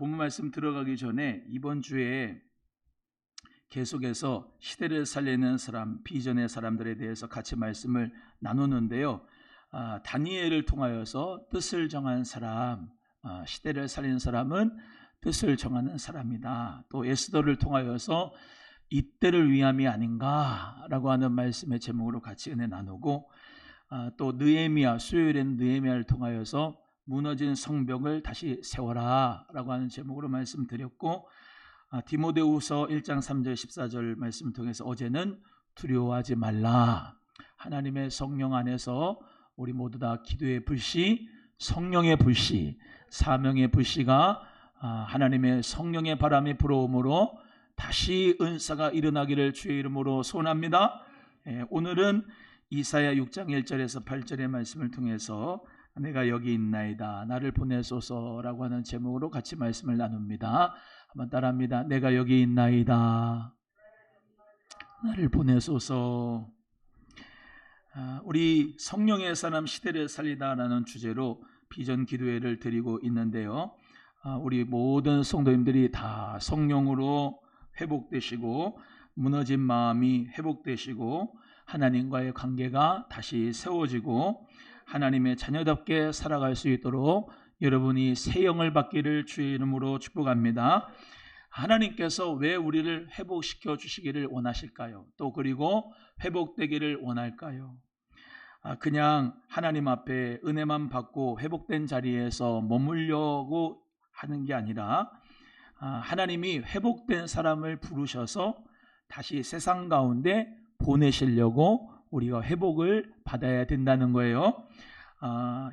본문 말씀 들어가기 전에 이번 주에 계속해서 시대를 살리는 사람, 비전의 사람들에 대해서 같이 말씀을 나누는데요. 다니엘을 통하여서 뜻을 정한 사람, 시대를 살리는 사람은 뜻을 정하는 사람이다. 또 에스더를 통하여서 이때를 위함이 아닌가라고 하는 말씀의 제목으로 같이 은혜 나누고, 또 느헤미야, 수요일에는 느헤미야를 통하여서 무너진 성벽을 다시 세워라 라고 하는 제목으로 말씀드렸고, 디모데후서 1장 3절 14절 말씀을 통해서 어제는 두려워하지 말라, 하나님의 성령 안에서 우리 모두 다 기도의 불씨, 성령의 불씨, 사명의 불씨가 하나님의 성령의 바람이 불어오므로 다시 은사가 일어나기를 주의 이름으로 소원합니다. 오늘은 이사야 6장 1절에서 8절의 말씀을 통해서 내가 여기 있나이다, 나를 보내소서라고 하는 제목으로 같이 말씀을 나눕니다. 한번 따라합니다. 내가 여기 있나이다, 나를 보내소서. 우리 성령의 사람 시대를 살리다라는 주제로 비전 기도회를 드리고 있는데요. 우리 모든 성도님들이 다 성령으로 회복되시고 무너진 마음이 회복되시고 하나님과의 관계가 다시 세워지고 하나님의 자녀답게 살아갈 수 있도록 여러분이 새 영을 받기를 주의 이름으로 축복합니다. 하나님께서 왜 우리를 회복시켜 주시기를 원하실까요? 또 그리고 회복되기를 원할까요? 그냥 하나님 앞에 은혜만 받고 회복된 자리에서 머물려고 하는 게 아니라 하나님이 회복된 사람을 부르셔서 다시 세상 가운데 보내시려고 우리가 회복을 받아야 된다는 거예요.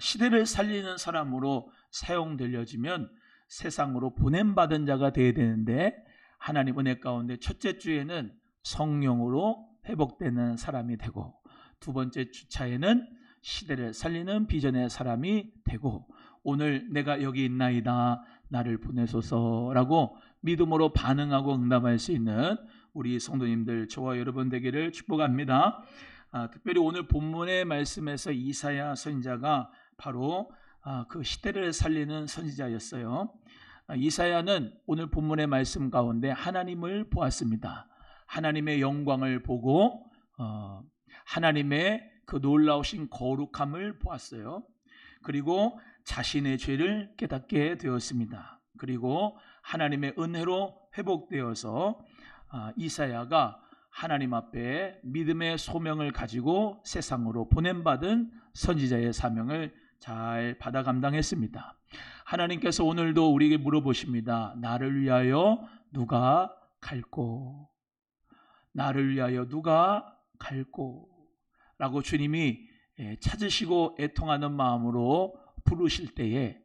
시대를 살리는 사람으로 사용되려지면 세상으로 보냄받은 자가 되어야 되는데, 하나님 은혜 가운데 첫째 주에는 성령으로 회복되는 사람이 되고, 두 번째 주차에는 시대를 살리는 비전의 사람이 되고, 오늘 내가 여기 있나이다, 나를 보내소서라고 믿음으로 반응하고 응답할 수 있는 우리 성도님들, 저와 여러분 되기를 축복합니다. 특별히 오늘 본문의 말씀에서 이사야 선지자가 바로 그 시대를 살리는 선지자였어요. 이사야는 오늘 본문의 말씀 가운데 하나님을 보았습니다. 하나님의 영광을 보고 하나님의 그 놀라우신 거룩함을 보았어요. 그리고 자신의 죄를 깨닫게 되었습니다. 그리고 하나님의 은혜로 회복되어서 이사야가 하나님 앞에 믿음의 소명을 가지고 세상으로 보냄받은 선지자의 사명을 잘 받아 감당했습니다. 하나님께서 오늘도 우리에게 물어보십니다. 나를 위하여 누가 갈꼬? 나를 위하여 누가 갈꼬? 라고 주님이 찾으시고 애통하는 마음으로 부르실 때에,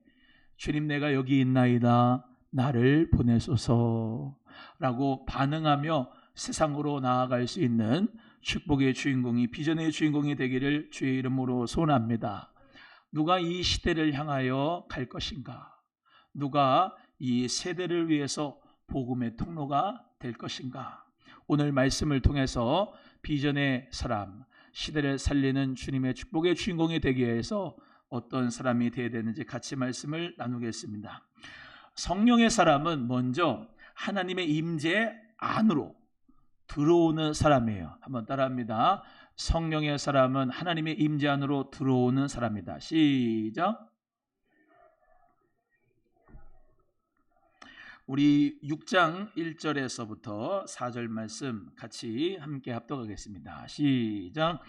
주님 내가 여기 있나이다, 나를 보내소서 라고 반응하며 세상으로 나아갈 수 있는 축복의 주인공이, 비전의 주인공이 되기를 주의 이름으로 소원합니다. 누가 이 시대를 향하여 갈 것인가? 누가 이 세대를 위해서 복음의 통로가 될 것인가? 오늘 말씀을 통해서 비전의 사람, 시대를 살리는 주님의 축복의 주인공이 되기 위해서 어떤 사람이 되어야 되는지 같이 말씀을 나누겠습니다. 성령의 사람은 먼저 하나님의 임재 안으로 들어오는 사람이에요. 한번 따라합니다. 성령의 사람은 하나님의 임재 안으로 들어오는 사람이다. 시작. 우리 6장 1절에서부터 4절 말씀 같이 함께 합독하겠습니다. 시작.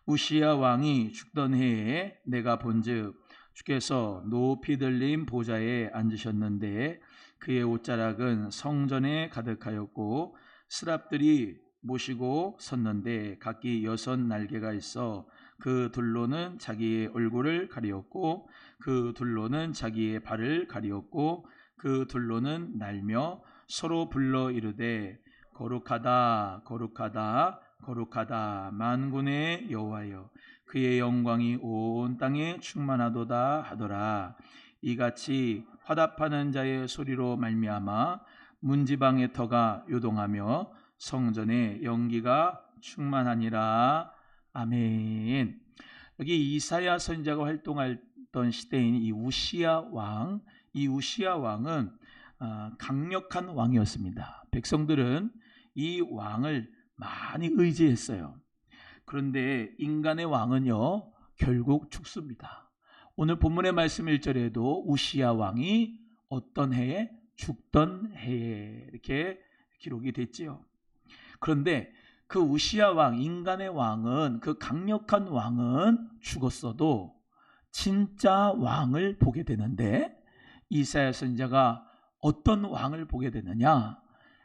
우시야 왕이 죽던 해에 내가 본즉 주께서 높이 들린 보좌에 앉으셨는데 그의 옷자락은 성전에 가득하였고 스랍들이 모시고 섰는데 각기 6 날개가 있어 그 둘로는 자기의 얼굴을 가리었고 그 둘로는 자기의 발을 가리었고 그 둘로는 날며 서로 불러 이르되 거룩하다 거룩하다 거룩하다 만군의 여호와여, 그의 영광이 온 땅에 충만하도다 하더라. 이같이 화답하는 자의 소리로 말미암아 문지방의 터가 요동하며 성전의 연기가 충만하니라. 아멘. 여기 이사야 선지자가 활동했던 시대인 이 우시야 왕, 이 우시야 왕은 강력한 왕이었습니다. 백성들은 이 왕을 많이 의지했어요. 그런데 인간의 왕은요 결국 죽습니다. 오늘 본문의 말씀 1절에도 우시야 왕이 어떤 해에 죽던 해에 이렇게 기록이 됐지요. 그런데 그 우시야 왕, 인간의 왕은, 그 강력한 왕은 죽었어도 진짜 왕을 보게 되는데, 이사야 선지자가 어떤 왕을 보게 되느냐?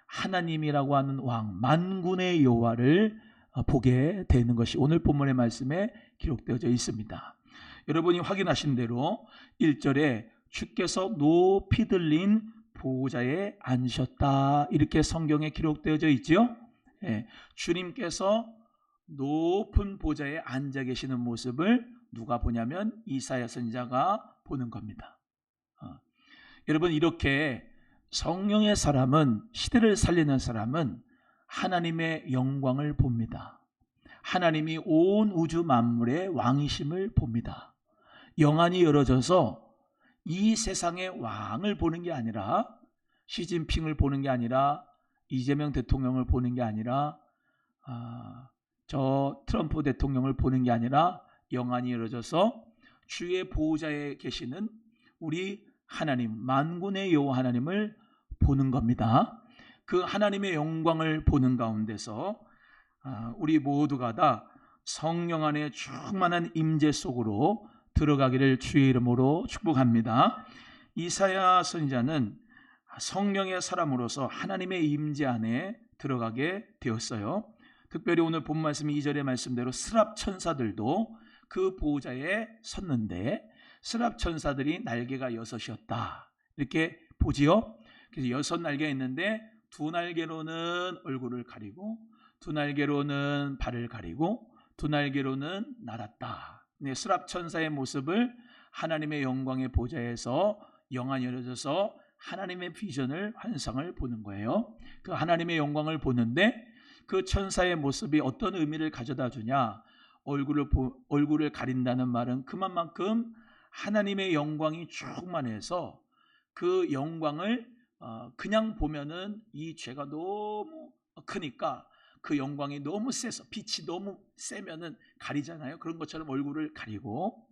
하나님이라고 하는 왕, 만군의 여호와를 보게 되는 것이 오늘 본문의 말씀에 기록되어져 있습니다. 여러분이 확인하신 대로 1절에 주께서 높이 들린 보좌에 앉으셨다, 이렇게 성경에 기록되어져 있죠. 주님께서 높은 보좌에 앉아 계시는 모습을 누가 보냐면 이사야 선지자가 보는 겁니다. 여러분, 이렇게 성령의 사람은, 시대를 살리는 사람은 하나님의 영광을 봅니다. 하나님이 온 우주 만물의 왕이심을 봅니다. 영안이 열어져서 이 세상의 왕을 보는 게 아니라, 시진핑을 보는 게 아니라, 이재명 대통령을 보는 게 아니라, 저 트럼프 대통령을 보는 게 아니라, 영안이 열어져서 주의 보호자에 계시는 우리 하나님, 만군의 여호와 하나님을 보는 겁니다. 그 하나님의 영광을 보는 가운데서 우리 모두가 다 성령 안에 충만한 임재 속으로 들어가기를 주의 이름으로 축복합니다. 이사야 선지자는 성령의 사람으로서 하나님의 임재 안에 들어가게 되었어요. 특별히 오늘 본 말씀 2절의 말씀대로 스랍 천사들도 그 보호자에 섰는데, 스랍 천사들이 날개가 6이었다, 이렇게 보지요. 그래서 6날개가 있는데, 2날개로는 얼굴을 가리고, 2날개로는 발을 가리고, 2날개로는 날았다. 스랍 천사의 모습을 하나님의 영광의 보좌에서 영안이 열어져서 하나님의 비전을, 환상을 보는 거예요. 그 하나님의 영광을 보는데, 그 천사의 모습이 어떤 의미를 가져다 주냐? 얼굴을 가린다는 말은 그만큼 하나님의 영광이 충만해서 그 영광을 그냥 보면은 이 죄가 너무 크니까, 그 영광이 너무 세서, 빛이 너무 세면은 가리잖아요. 그런 것처럼 얼굴을 가리고,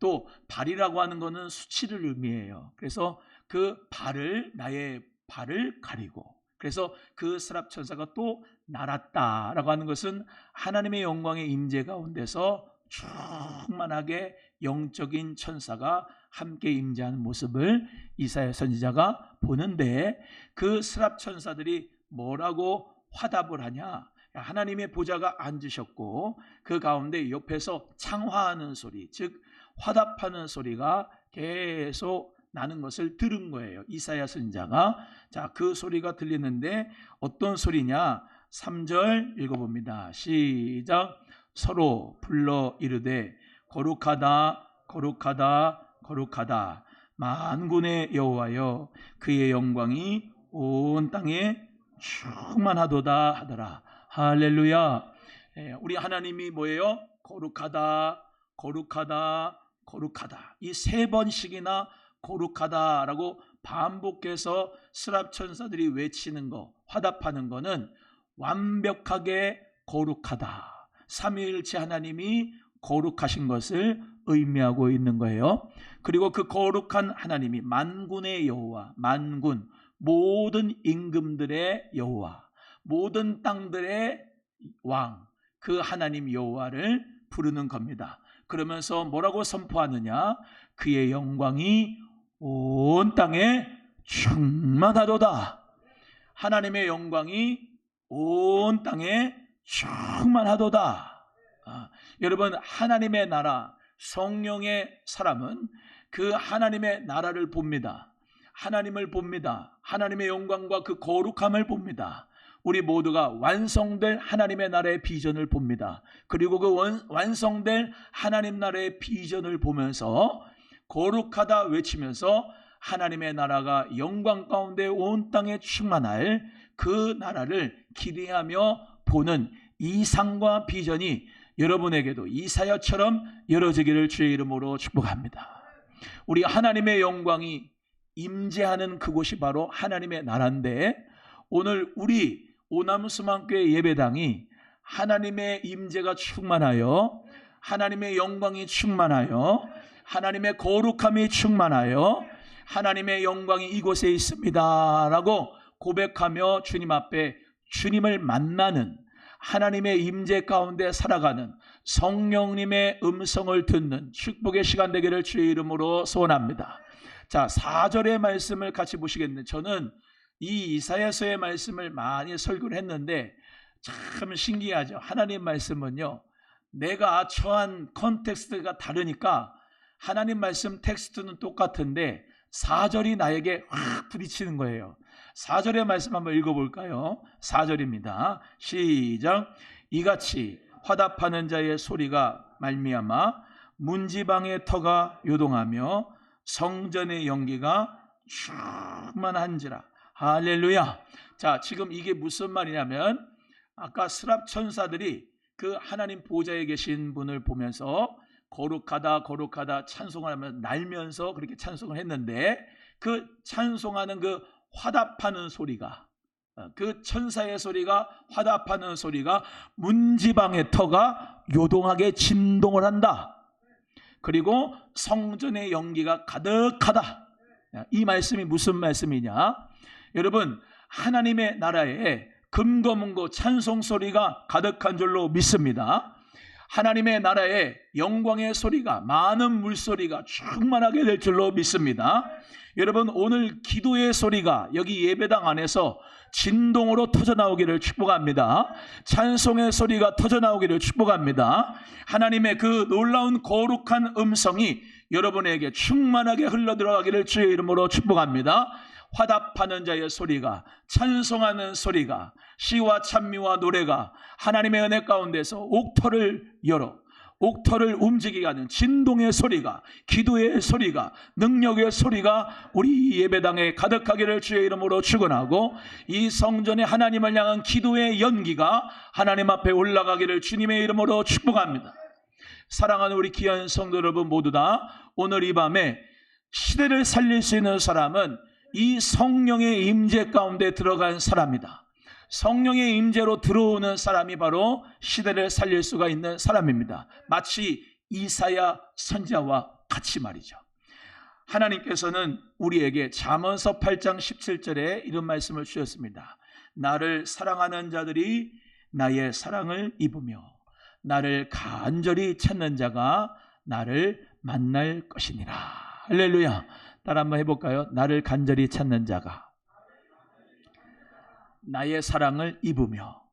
또 발이라고 하는 거는 수치를 의미해요. 그래서 그 발을, 나의 발을 가리고, 그래서 그 스랍 천사가 또 날았다라고 하는 것은 하나님의 영광의 임재 가운데서 충만하게 영적인 천사가 함께 임재하는 모습을 이사야 선지자가 보는데, 그 스랍 천사들이 뭐라고 화답을 하냐? 하나님의 보좌가 앉으셨고 그 가운데 옆에서 창화하는 소리, 즉 화답하는 소리가 계속 나는 것을 들은 거예요, 이사야 선지자가. 자, 그 소리가 들리는데 어떤 소리냐? 3절 읽어봅니다. 시작. 서로 불러 이르되 거룩하다 거룩하다 거룩하다 만군의 여호와여, 그의 영광이 온 땅에 충만하도다 하더라. 할렐루야. 우리 하나님이 뭐예요? 거룩하다 거룩하다 거룩하다. 이 3번씩이나 거룩하다라고 반복해서 스랍 천사들이 외치는 거, 화답하는 거는 완벽하게 거룩하다, 삼위일체 하나님이 거룩하신 것을 의미하고 있는 거예요. 그리고 그 거룩한 하나님이 만군의 여호와, 만군, 모든 임금들의 여호와, 모든 땅들의 왕, 그 하나님 여호와를 부르는 겁니다. 그러면서 뭐라고 선포하느냐? 그의 영광이 온 땅에 충만하도다. 하나님의 영광이 온 땅에 충만하도다. 여러분, 하나님의 나라, 성령의 사람은 그 하나님의 나라를 봅니다. 하나님을 봅니다. 하나님의 영광과 그 거룩함을 봅니다. 우리 모두가 완성될 하나님의 나라의 비전을 봅니다. 그리고 그 완성될 하나님 나라의 비전을 보면서 거룩하다 외치면서 하나님의 나라가 영광 가운데 온 땅에 충만할 그 나라를 기대하며 보는 이상과 비전이 여러분에게도 이사야처럼 열어지기를 주의 이름으로 축복합니다. 우리 하나님의 영광이 임재하는 그곳이 바로 하나님의 나라인데, 오늘 우리 오남수만교회 예배당이 하나님의 임재가 충만하여, 하나님의 영광이 충만하여, 하나님의 거룩함이 충만하여 하나님의 영광이 이곳에 있습니다 라고 고백하며 주님 앞에 주님을 만나는, 하나님의 임재 가운데 살아가는, 성령님의 음성을 듣는 축복의 시간 되기를 주의 이름으로 소원합니다. 자, 4절의 말씀을 같이 보시겠는데, 저는 이 이사야서의 말씀을 많이 설교를 했는데 참 신기하죠. 하나님 말씀은요, 내가 처한 컨텍스트가 다르니까 하나님 말씀 텍스트는 똑같은데 4절이 나에게 확 부딪히는 거예요. 4절의 말씀 한번 읽어볼까요? 4절입니다. 시작. 이같이 화답하는 자의 소리가 말미암아 문지방의 터가 요동하며 성전의 연기가 충만한지라. 할렐루야. 자, 지금 이게 무슨 말이냐면, 아까 스랍 천사들이 그 하나님 보좌에 계신 분을 보면서 거룩하다 거룩하다 찬송을 하면서 날면서 그렇게 찬송을 했는데, 그 찬송하는 그 화답하는 소리가, 그 천사의 소리가, 화답하는 소리가 문지방의 터가 요동하게 진동을 한다. 그리고 성전의 연기가 가득하다. 이 말씀이 무슨 말씀이냐? 여러분, 하나님의 나라에 금거문고 찬송 소리가 가득한 줄로 믿습니다. 하나님의 나라에 영광의 소리가, 많은 물소리가 충만하게 될 줄로 믿습니다. 여러분, 오늘 기도의 소리가 여기 예배당 안에서 진동으로 터져나오기를 축복합니다. 찬송의 소리가 터져나오기를 축복합니다. 하나님의 그 놀라운 거룩한 음성이 여러분에게 충만하게 흘러들어가기를 주의 이름으로 축복합니다. 화답하는 자의 소리가, 찬송하는 소리가, 시와 찬미와 노래가 하나님의 은혜 가운데서 옥터를 열어 옥터를 움직이게 하는 진동의 소리가, 기도의 소리가, 능력의 소리가 우리 예배당에 가득하기를 주의 이름으로 축원하고, 이 성전에 하나님을 향한 기도의 연기가 하나님 앞에 올라가기를 주님의 이름으로 축복합니다. 사랑하는 우리 귀한 성도 여러분, 모두 다 오늘 이 밤에 시대를 살릴 수 있는 사람은 이 성령의 임재 가운데 들어간 사람이다. 성령의 임재로 들어오는 사람이 바로 시대를 살릴 수가 있는 사람입니다. 마치 이사야 선지자와 같이 말이죠. 하나님께서는 우리에게 잠언서 8장 17절에 이런 말씀을 주셨습니다. 나를 사랑하는 자들이 나의 사랑을 입으며 나를 간절히 찾는 자가 나를 만날 것이니라. 할렐루야. 따라 한번 해볼까요? 나를 간절히 찾는 자가 나의 사랑을 입으며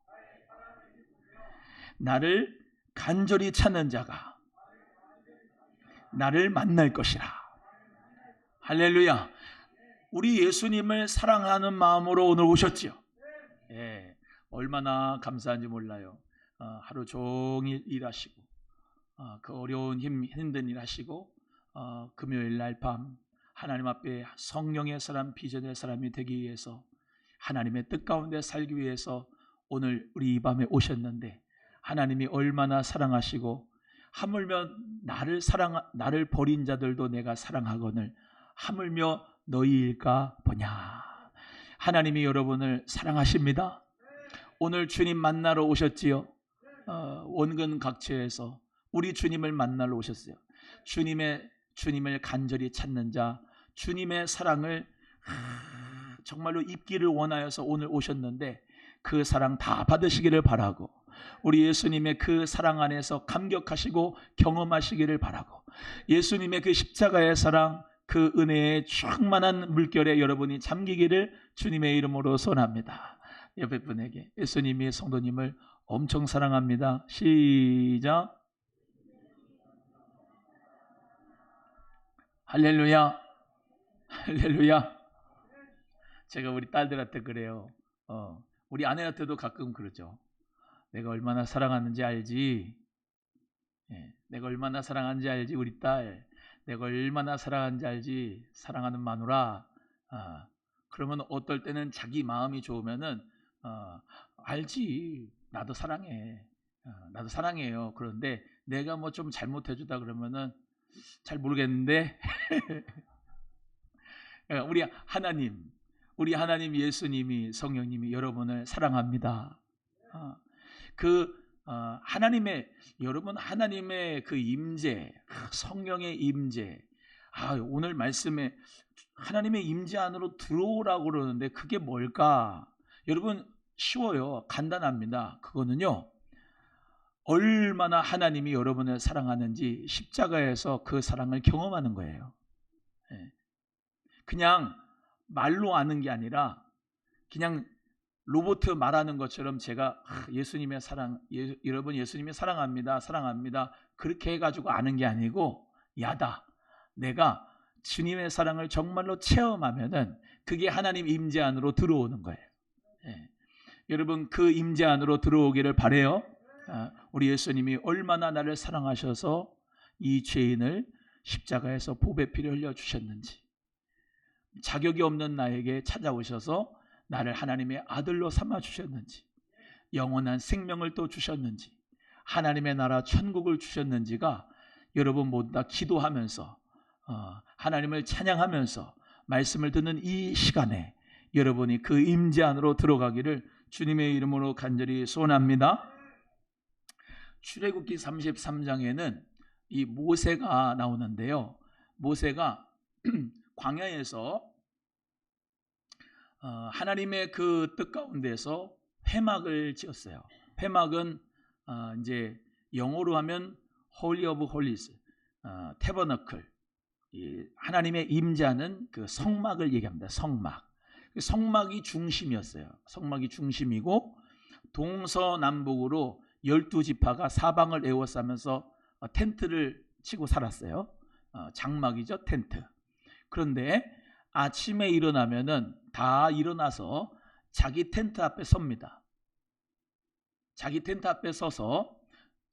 나를 간절히 찾는 자가 나를 만날 것이라. 할렐루야. 우리 예수님을 사랑하는 마음으로 오늘 오셨죠. 예, 얼마나 감사한지 몰라요. 하루 종일 일하시고 그 어려운 힘든 일 하시고 금요일 날 밤 하나님 앞에 성령의 사람, 비전의 사람이 되기 위해서, 하나님의 뜻 가운데 살기 위해서 오늘 우리 이 밤에 오셨는데, 하나님이 얼마나 사랑하시고, 하물며 나를 버린 자들도 내가 사랑하거늘 하물며 너희일까 보냐. 하나님이 여러분을 사랑하십니다. 오늘 주님 만나러 오셨지요. 원근 각처에서 우리 주님을 만나러 오셨어요. 주님을 간절히 찾는 자, 주님의 사랑을 정말로 입기를 원하여서 오늘 오셨는데, 그 사랑 다 받으시기를 바라고, 우리 예수님의 그 사랑 안에서 감격하시고 경험하시기를 바라고, 예수님의 그 십자가의 사랑, 그 은혜의 충만한 물결에 여러분이 잠기기를 주님의 이름으로 소원합니다. 옆에 분에게 예수님이 성도님을 엄청 사랑합니다. 시작. 할렐루야. 할렐루야. 제가 우리 딸들한테 그래요. 우리 아내한테도 가끔 그러죠. 내가 얼마나 사랑하는지 알지? 예, 내가 얼마나 사랑하는지 알지? 우리 딸, 내가 얼마나 사랑하는지 알지? 사랑하는 마누라. 그러면 어떨 때는 자기 마음이 좋으면은 알지, 나도 사랑해, 나도 사랑해요. 그런데 내가 뭐 좀 잘못해주다 그러면은 잘 모르겠는데 우리 하나님 예수님이 성령님이 여러분을 사랑합니다. 그 여러분 하나님의 그 임재, 성령의 임재. 오늘 말씀에 하나님의 임재 안으로 들어오라고 그러는데 그게 뭘까? 여러분 쉬워요. 간단합니다. 그거는요. 얼마나 하나님이 여러분을 사랑하는지 십자가에서 그 사랑을 경험하는 거예요. 그냥 말로 아는 게 아니라 그냥 로봇 말하는 것처럼 제가 예수님의 사랑, 여러분 예수님이 사랑합니다, 사랑합니다 그렇게 해가지고 아는 게 아니고 내가 주님의 사랑을 정말로 체험하면은 그게 하나님 임재 안으로 들어오는 거예요. 여러분 그 임재 안으로 들어오기를 바라요. 우리 예수님이 얼마나 나를 사랑하셔서 이 죄인을 십자가에서 보배 피를 흘려 주셨는지, 자격이 없는 나에게 찾아오셔서 나를 하나님의 아들로 삼아 주셨는지, 영원한 생명을 또 주셨는지, 하나님의 나라 천국을 주셨는지가 여러분 모두 다 기도하면서 하나님을 찬양하면서 말씀을 듣는 이 시간에 여러분이 그 임재 안으로 들어가기를 주님의 이름으로 간절히 소원합니다. 출애굽기 33장에는 이 모세가 나오는데요. 모세가 광야에서 하나님의 그 뜻 가운데서 회막을 지었어요. 회막은 이제 영어로 하면 Holy of Holies, 태버너클, 하나님의 임재하는 그 성막을 얘기합니다. 성막이 중심이었어요. 성막이 중심이고 동서남북으로 12지파가 사방을 에워싸면서 텐트를 치고 살았어요. 장막이죠, 텐트. 그런데 아침에 일어나면은 다 일어나서 자기 텐트 앞에 섭니다. 자기 텐트 앞에 서서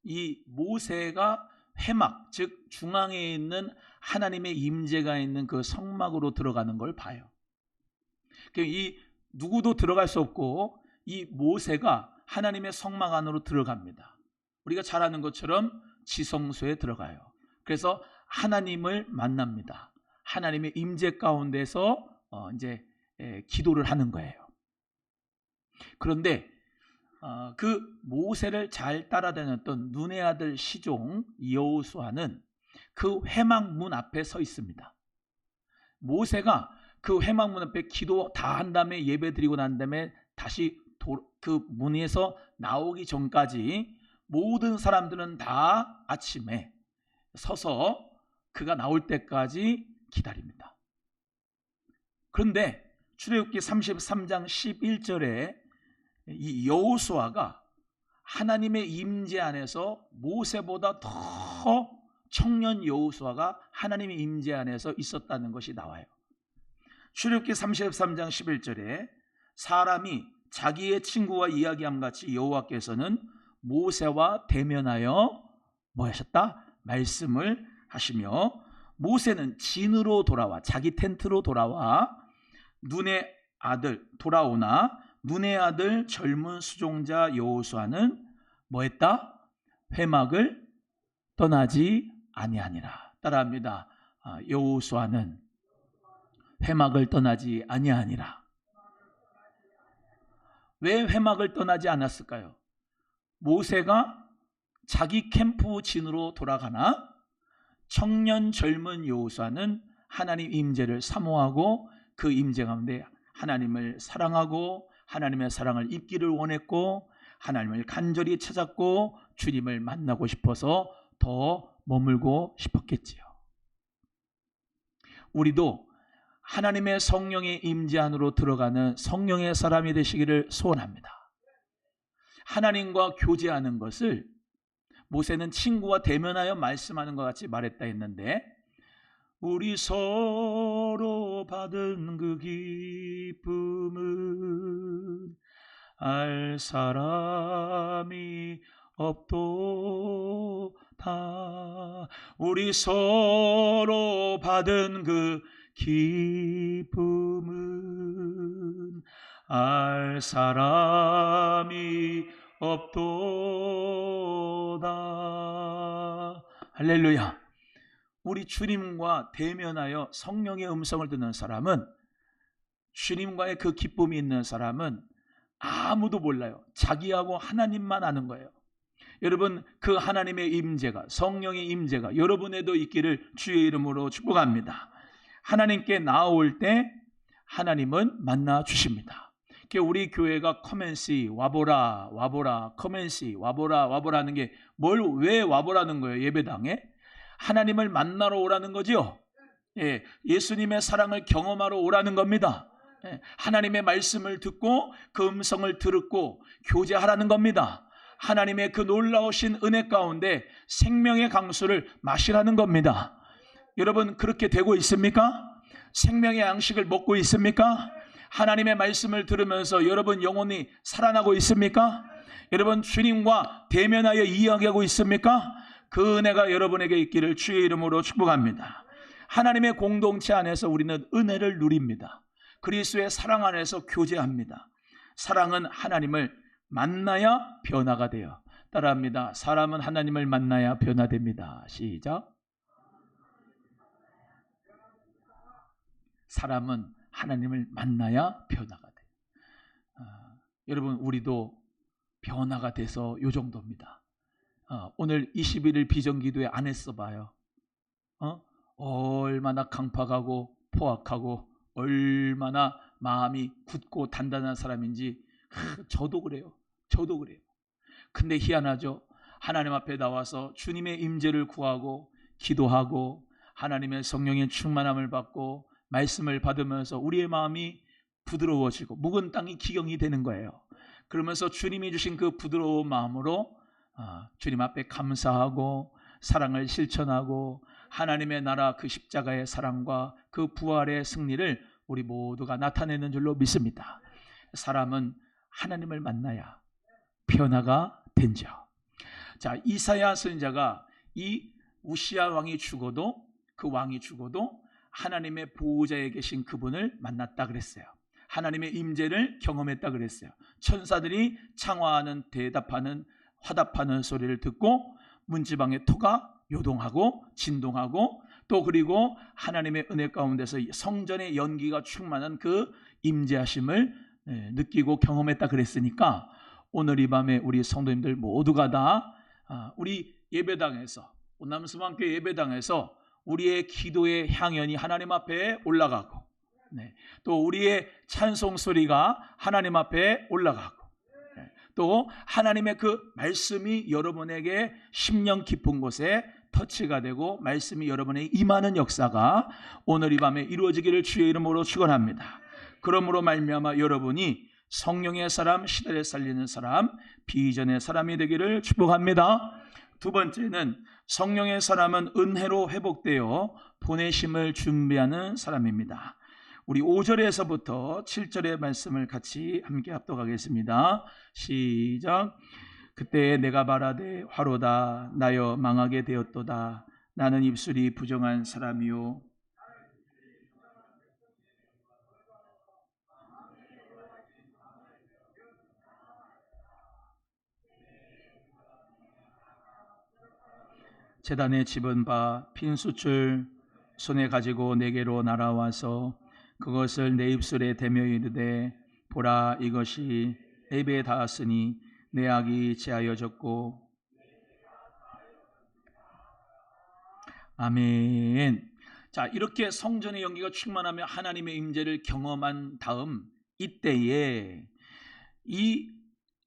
이 모세가 회막, 즉 중앙에 있는 하나님의 임재가 있는 그 성막으로 들어가는 걸 봐요. 이 누구도 들어갈 수 없고 이 모세가 하나님의 성막 안으로 들어갑니다. 우리가 잘 아는 것처럼 지성소에 들어가요. 그래서 하나님을 만납니다. 하나님의 임재 가운데서 이제 기도를 하는 거예요. 그런데 그 모세를 잘 따라다녔던 눈의 아들 시종 여호수아는 그 회막문 앞에 서 있습니다. 모세가 그 회막문 앞에 기도 다 한 다음에 예배 드리고 난 다음에 다시 그 문에서 나오기 전까지 모든 사람들은 다 아침에 서서 그가 나올 때까지 기다립니다. 그런데 출애굽기 33장 11절에 이 여호수아가 하나님의 임재 안에서 모세보다 더 청년 여호수아가 하나님의 임재 안에서 있었다는 것이 나와요. 출애굽기 33장 11절에 사람이 자기의 친구와 이야기함 같이 여호와께서는 모세와 대면하여 뭐 하셨다? 말씀을 하시며 모세는 진으로 돌아와 자기 텐트로 돌아오나 눈의 아들 젊은 수종자 여호수아는 뭐 했다? 회막을 떠나지 아니하니라. 따라합니다. 여호수아는 회막을 떠나지 아니하니라. 왜 회막을 떠나지 않았을까요? 모세가 자기 캠프 진으로 돌아가나 청년 젊은 여호수아는 하나님 임재를 사모하고 그 임재 가운데 하나님을 사랑하고 하나님의 사랑을 입기를 원했고 하나님을 간절히 찾았고 주님을 만나고 싶어서 더 머물고 싶었겠지요. 우리도 하나님의 성령의 임재 안으로 들어가는 성령의 사람이 되시기를 소원합니다. 하나님과 교제하는 것을 모세는 친구와 대면하여 말씀하는 것 같이 말했다 했는데 우리 서로 받은 그 기쁨은 알 사람이 없도다. 우리 서로 받은 그 기쁨은 알 사람이 없도다. 할렐루야. 우리 주님과 대면하여 성령의 음성을 듣는 사람은, 주님과의 그 기쁨이 있는 사람은 아무도 몰라요. 자기하고 하나님만 아는 거예요. 여러분, 그 하나님의 임재가, 성령의 임재가 여러분에도 있기를 주의 이름으로 축복합니다. 하나님께 나아올 때 하나님은 만나 주십니다. 우리 교회가 커맨시 와보라 와보라, 커맨시 와보라 와보라 하는 게 왜 와보라는 거예요? 예배당에 하나님을 만나러 오라는 거죠. 예수님의 사랑을 경험하러 오라는 겁니다. 하나님의 말씀을 듣고 그 음성을 듣고 교제하라는 겁니다. 하나님의 그 놀라우신 은혜 가운데 생명의 강수를 마시라는 겁니다. 여러분, 그렇게 되고 있습니까? 생명의 양식을 먹고 있습니까? 하나님의 말씀을 들으면서 여러분 영혼이 살아나고 있습니까? 여러분, 주님과 대면하여 이야기하고 있습니까? 그 은혜가 여러분에게 있기를 주의 이름으로 축복합니다. 하나님의 공동체 안에서 우리는 은혜를 누립니다. 그리스도의 사랑 안에서 교제합니다. 사랑은 하나님을 만나야 변화가 돼요. 따라합니다. 사람은 하나님을 만나야 변화됩니다. 시작. 사람은 하나님을 만나야 변화가 돼요. 여러분, 우리도 변화가 돼서 요 정도입니다. 오늘 21일 비전기도회 안 했어 봐요. 얼마나 강팍하고 포악하고 얼마나 마음이 굳고 단단한 사람인지 저도 그래요. 근데 희한하죠. 하나님 앞에 나와서 주님의 임재를 구하고 기도하고 하나님의 성령의 충만함을 받고 말씀을 받으면서 우리의 마음이 부드러워지고 묵은 땅이 기경이 되는 거예요. 그러면서 주님이 주신 그 부드러운 마음으로 주님 앞에 감사하고 사랑을 실천하고 하나님의 나라 그 십자가의 사랑과 그 부활의 승리를 우리 모두가 나타내는 줄로 믿습니다. 사람은 하나님을 만나야 변화가 된죠. 자, 이사야 선지자가 이 우시야 왕이 죽어도, 그 왕이 죽어도 하나님의 보호자에 계신 그분을 만났다 그랬어요. 하나님의 임재를 경험했다 그랬어요. 천사들이 창화하는 대답하는 화답하는 소리를 듣고 문지방의 토가 요동하고 진동하고 또 그리고 하나님의 은혜 가운데서 성전의 연기가 충만한 그 임재하심을 느끼고 경험했다 그랬으니까 오늘 이 밤에 우리 성도님들 모두가 다 우리 예배당에서, 온남수방교회 예배당에서 우리의 기도의 향연이 하나님 앞에 올라가고 또 우리의 찬송 소리가 하나님 앞에 올라가고 또 하나님의 그 말씀이 여러분에게 심령 깊은 곳에 터치가 되고 말씀이 여러분에게 임하는 역사가 오늘 이 밤에 이루어지기를 주의 이름으로 축원합니다. 그러므로 말미암아 여러분이 성령의 사람, 시대를 살리는 사람, 비전의 사람이 되기를 축복합니다. 두 번째는 성령의 사람은 은혜로 회복되어 보내심을 준비하는 사람입니다. 우리 5절에서부터 7절의 말씀을 같이 함께 합독하겠습니다. 시작. 그때 내가 말하되 화로다 나여 망하게 되었도다. 나는 입술이 부정한 사람이요 제단에 집은 바 핀 숯을 손에 가지고 내게로 날아와서 그것을 내 입술에 대며 이르되 보라 이것이 내 입에 닿았으니 내 악이 제하여졌고. 아멘. 자, 이렇게 성전의 연기가 충만하며 하나님의 임재를 경험한 다음 이때에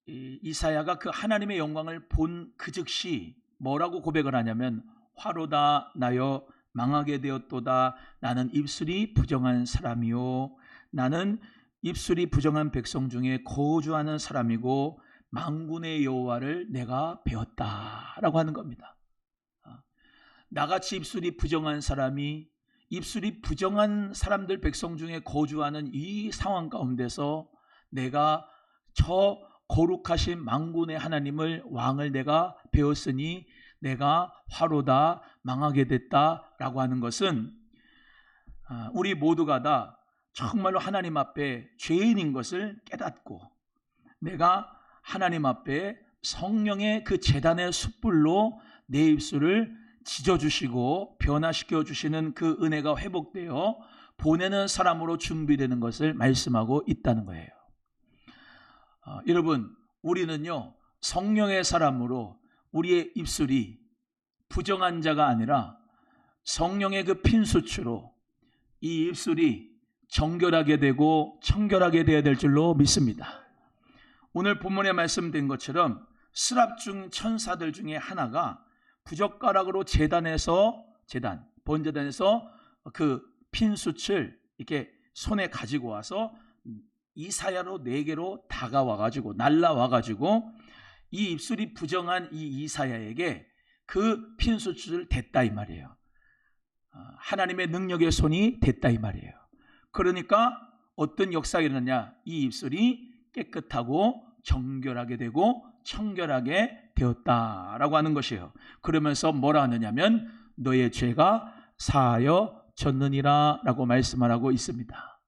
이사야가 그 하나님의 영광을 본 그 즉시 뭐라고 고백을 하냐면 화로다 나여 망하게 되었도다. 나는 입술이 부정한 사람이요 나는 입술이 부정한 백성 중에 거주하는 사람이고 만군의 여호와를 내가 배웠다라고 하는 겁니다. 나같이 입술이 부정한 사람이 입술이 부정한 사람들 백성 중에 거주하는 이 상황 가운데서 내가 저 거룩하신 만군의 하나님을 왕을 내가 배웠으니 내가 화로다 망하게 됐다라고 하는 것은 우리 모두가 다 정말로 하나님 앞에 죄인인 것을 깨닫고 내가 하나님 앞에 성령의 그 제단의 숯불로 내 입술을 지져주시고 변화시켜 주시는 그 은혜가 회복되어 보내는 사람으로 준비되는 것을 말씀하고 있다는 거예요. 여러분, 우리는요 성령의 사람으로 우리의 입술이 부정한 자가 아니라 성령의 그 핀수치로 이 입술이 정결하게 되고 청결하게 되어야 될 줄로 믿습니다. 오늘 본문에 말씀된 것처럼 스랍중 천사들 중에 하나가 부젓가락으로 번제단에서 그 핀수치를 이렇게 손에 가지고 와서 이사야로 네게로 다가와가지고 날라와가지고 이 입술이 부정한 이 이사야에게 그 핀수치를 댔다 이 말이에요. 하나님의 능력의 손이 댔다 이 말이에요. 그러니까 어떤 역사가 일어나냐, 이 입술이 깨끗하고 정결하게 되고 청결하게 되었다라고 하는 것이에요. 그러면서 뭐라 하느냐면 너의 죄가 사하여졌느니라 라고 말씀을 하고 있습니다.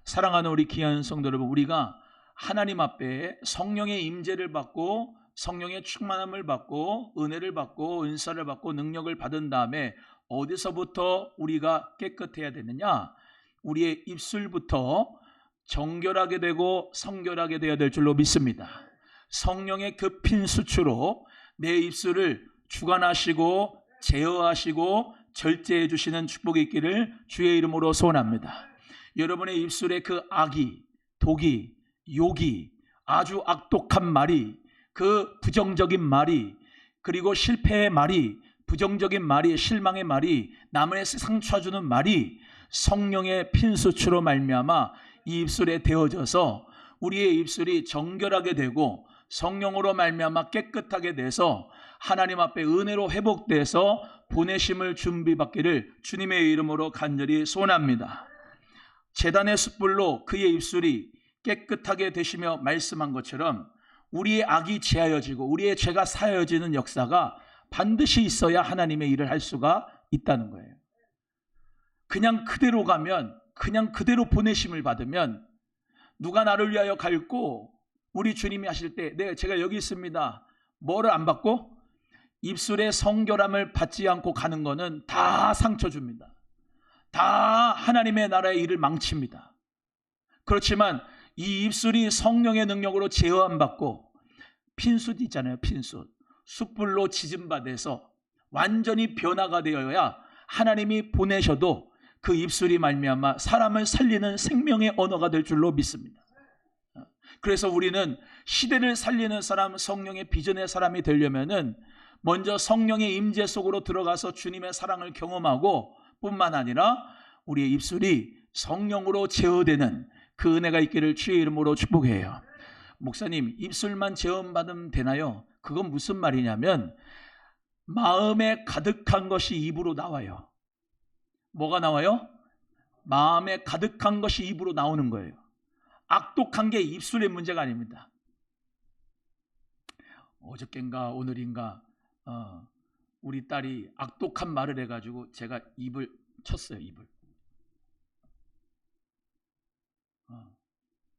사랑하는 우리 귀한 성도 여러분, 우리가 하나님 앞에 성령의 임재를 받고 성령의 충만함을 받고 은혜를 받고 은사를 받고 능력을 받은 다음에 어디서부터 우리가 깨끗해야 되느냐? 우리의 입술부터 정결하게 되고 성결하게 되어야 될 줄로 믿습니다. 성령의 그 핀수치로 내 입술을 주관하시고 제어하시고 절제해 주시는 축복이 있기를 주의 이름으로 소원합니다. 여러분의 입술에 그 악이, 독이, 욕이, 아주 악독한 말이, 그 부정적인 말이, 그리고 실패의 말이, 부정적인 말이, 실망의 말이, 남의 상처 주는 말이 성령의 핀수치로 말미암아 이 입술에 되어져서 우리의 입술이 정결하게 되고 성령으로 말미암아 깨끗하게 돼서 하나님 앞에 은혜로 회복돼서 보내심을 준비받기를 주님의 이름으로 간절히 소원합니다. 제단의 숯불로 그의 입술이 깨끗하게 되시며 말씀한 것처럼 우리의 악이 제하여지고 우리의 죄가 사하여지는 역사가 반드시 있어야 하나님의 일을 할 수가 있다는 거예요. 그냥 그대로 가면, 그냥 그대로 보내심을 받으면 누가 나를 위하여 갈고, 우리 주님이 하실 때 네, 제가 여기 있습니다. 뭐를 안 받고? 입술의 성결함을 받지 않고 가는 거는 다 상처 줍니다. 다 하나님의 나라의 일을 망칩니다. 그렇지만 이 입술이 성령의 능력으로 제어함 받고 핀숯 있잖아요. 핀숯. 숯불로 지짐받아서 완전히 변화가 되어야 하나님이 보내셔도 그 입술이 말미암아 사람을 살리는 생명의 언어가 될 줄로 믿습니다. 그래서 우리는 시대를 살리는 사람, 성령의 비전의 사람이 되려면은 먼저 성령의 임재 속으로 들어가서 주님의 사랑을 경험하고 뿐만 아니라 우리의 입술이 성령으로 제어되는 그 은혜가 있기를 주의 이름으로 축복해요. 목사님, 입술만 제어받으면 되나요? 그건 무슨 말이냐면 마음에 가득한 것이 입으로 나와요. 뭐가 나와요? 마음에 가득한 것이 입으로 나오는 거예요. 악독한 게 입술의 문제가 아닙니다. 어저께인가 오늘인가 우리 딸이 악독한 말을 해가지고 제가 입을 쳤어요. 입을.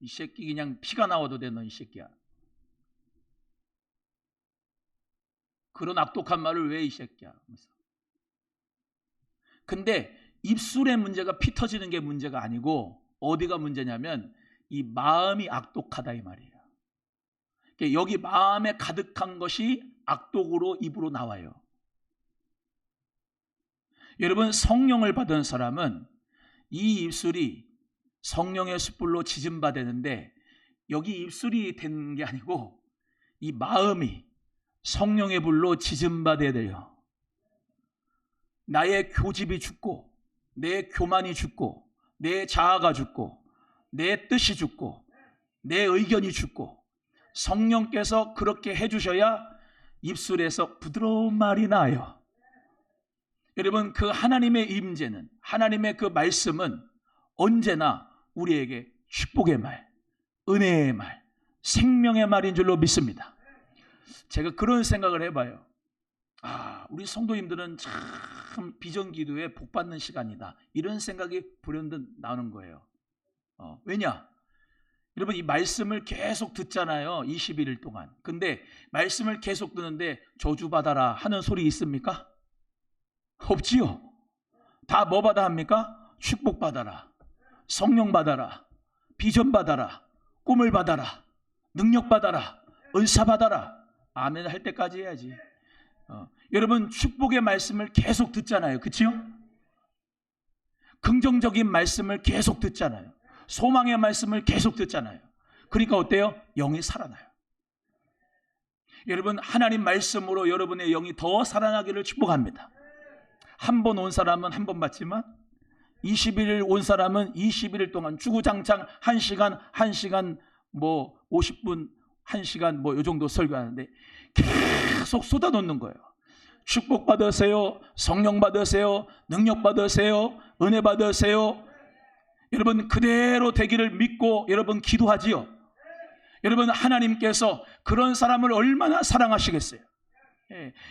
이 새끼 그냥 피가 나와도 돼, 너 이 새끼야. 그런 악독한 말을 왜 이 새끼야. 근데 입술의 문제가 피 터지는 게 문제가 아니고 어디가 문제냐면 이 마음이 악독하다 이 말이에요. 여기 마음에 가득한 것이 악독으로 입으로 나와요. 여러분, 성령을 받은 사람은 이 입술이 성령의 숯불로 지짐받았는데 여기 입술이 된 게 아니고 이 마음이 성령의 불로 지짐받아야 돼요. 나의 교집이 죽고 내 교만이 죽고 내 자아가 죽고 내 뜻이 죽고 내 의견이 죽고 성령께서 그렇게 해주셔야 입술에서 부드러운 말이 나요. 여러분, 그 하나님의 임재는, 하나님의 그 말씀은 언제나 우리에게 축복의 말, 은혜의 말, 생명의 말인 줄로 믿습니다. 제가 그런 생각을 해봐요. 우리 성도님들은 참 비전기도에 복받는 시간이다, 이런 생각이 불현듯 나오는 거예요. 왜냐? 여러분 이 말씀을 계속 듣잖아요. 21일 동안. 근데 말씀을 계속 듣는데 저주받아라 하는 소리 있습니까? 없지요. 다 뭐 받아 합니까? 축복받아라, 성령 받아라, 비전 받아라, 꿈을 받아라, 능력 받아라, 은사 받아라. 아멘 할 때까지 해야지. 여러분 축복의 말씀을 계속 듣잖아요. 그치요? 긍정적인 말씀을 계속 듣잖아요. 소망의 말씀을 계속 듣잖아요. 그러니까 어때요? 영이 살아나요. 여러분 하나님 말씀으로 여러분의 영이 더 살아나기를 축복합니다. 한 번 온 사람은 한 번 받지만 21일 온 사람은 21일 동안 주구장창 1시간 뭐 50분 1시간 뭐 요 정도 설교하는데 계속 쏟아놓는 거예요. 축복 받으세요. 성령 받으세요. 능력 받으세요. 은혜 받으세요. 여러분 그대로 되기를 믿고 여러분 기도하지요. 여러분 하나님께서 그런 사람을 얼마나 사랑하시겠어요.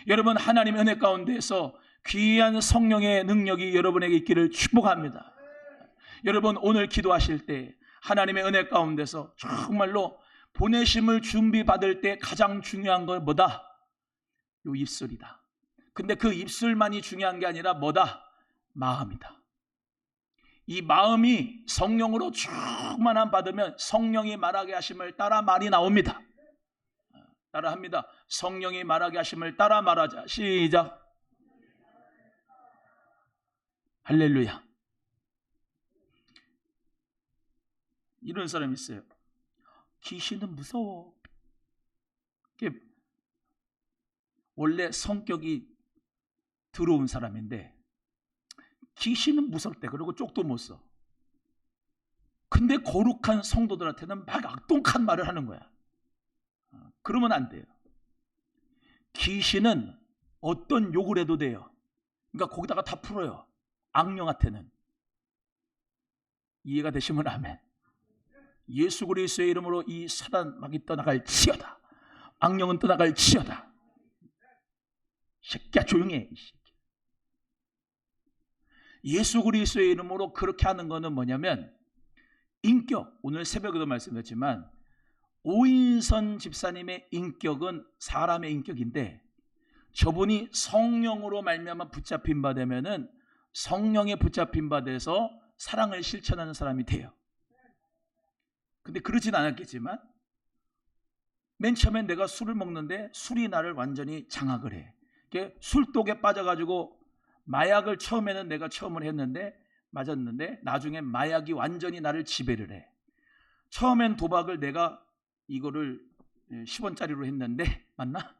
여러분 하나님 은혜 가운데서 귀한 성령의 능력이 여러분에게 있기를 축복합니다. 여러분 오늘 기도하실 때 하나님의 은혜 가운데서 정말로 보내심을 준비받을 때 가장 중요한 건 뭐다? 요 입술이다. 근데 그 입술만이 중요한 게 아니라 뭐다? 마음이다. 이 마음이 성령으로 충만함 받으면 성령이 말하게 하심을 따라 말이 나옵니다. 따라 합니다. 성령이 말하게 하심을 따라 말하자. 시작. 할렐루야. 이런 사람이 있어요. 귀신은 무서워. 원래 성격이 더러운 사람인데 귀신은 무섭대. 그리고 쪽도 못 써. 근데 거룩한 성도들한테는 막 악독한 말을 하는 거야. 그러면 안 돼요. 귀신은 어떤 욕을 해도 돼요. 그러니까 거기다가 다 풀어요. 악령한테는. 이해가 되시면 아멘. 예수 그리스도의 이름으로 이 사단 막이 떠나갈 치여다. 악령은 떠나갈 치여다. 새끼야 조용히 해. 예수 그리스도의 이름으로 그렇게 하는 거는 뭐냐면 인격, 오늘 새벽에도 말씀드렸지만 오인선 집사님의 인격은 사람의 인격인데 저분이 성령으로 말미암아 붙잡힌 바 되면은 성령에 붙잡힌 바 돼서 사랑을 실천하는 사람이 돼요. 근데 그러진 않았겠지만 맨 처음엔 내가 술을 먹는데 술이 나를 완전히 장악을 해. 술독에 빠져가지고 마약을 처음에는 내가 처음을 했는데 맞았는데 나중에 마약이 완전히 나를 지배를 해. 처음엔 도박을 내가 이거를 10원짜리로 했는데 맞나?